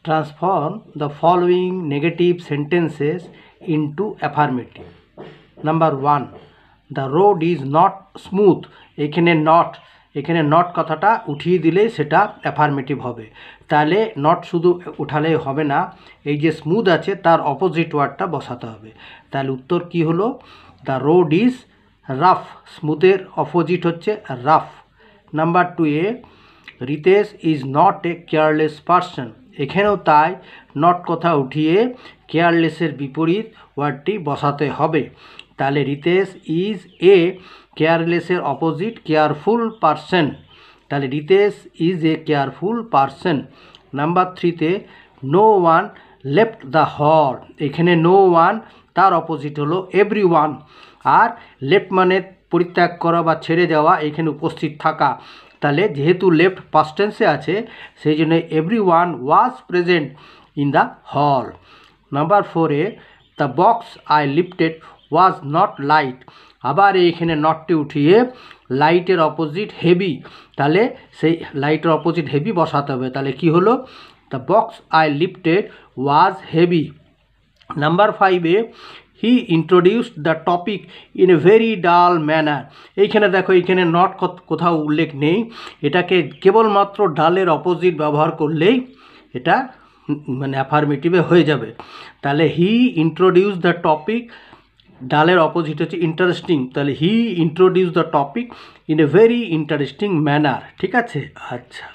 Transform the following negative sentences into affirmative. Number 1, the road is not smooth. এখানে not কথাটা উঠিয়ে দিলেই সেটা অ্যাফার্মেটিভ হবে। তাহলে নট শুধু উঠালেই হবে না, এই যে স্মুথ আছে তার অপোজিট ওয়ার্ডটা বসাতে হবে। তাহলে উত্তর কি হলো? The road is rough. স্মুথের অপোজিট হচ্ছে rough. Number 2, Ritesh is not a careless person. এখানেও তাই নট কথা উঠিয়ে কেয়ারলেসের বিপরীত ওয়ার্ডটি বসাতে হবে। তাহলে রিতেশ ইজ এ কেয়ারলেসের অপোজিট কেয়ারফুল পারসন। তাহলে Ritesh is a careful person. Number 3, no one left the hall. এখানে নো ওয়ান তার অপোজিট হলো এভরি ওয়ান। আর লেফট মানে পরিত্যাগ করা বা ছেড়ে যাওয়া, এখানে উপস্থিত থাকা। তাহলে যেহেতু লেফট পাস্ট টেন্সে আছে সেই জন্য every one was present in the hall. Number 4, the box I lifted was not light. আবার এইখানে নটটি উঠিয়ে লাইটের অপোজিট হেভি। তাহলে সেই লাইটের অপোজিট হেভি বসাতে হবে। তাহলে কি হলো? The box I lifted was heavy. Number 5, he introduced the topic in a very ডাল ম্যানার। এইখানে দেখো, এইখানে নট কোথাও উল্লেখ নেই। এটাকে কেবলমাত্র ডালের অপোজিট ব্যবহার করলেই এটা মানে অ্যাফার্মেটিভে হয়ে যাবে। তাহলে হি ইন্ট্রোডিউস দ্য টপিক, ডালের অপোজিট হচ্ছে ইন্টারেস্টিং। তাহলে he introduce the topic in a very interesting manner. ঠিক আছে? আচ্ছা।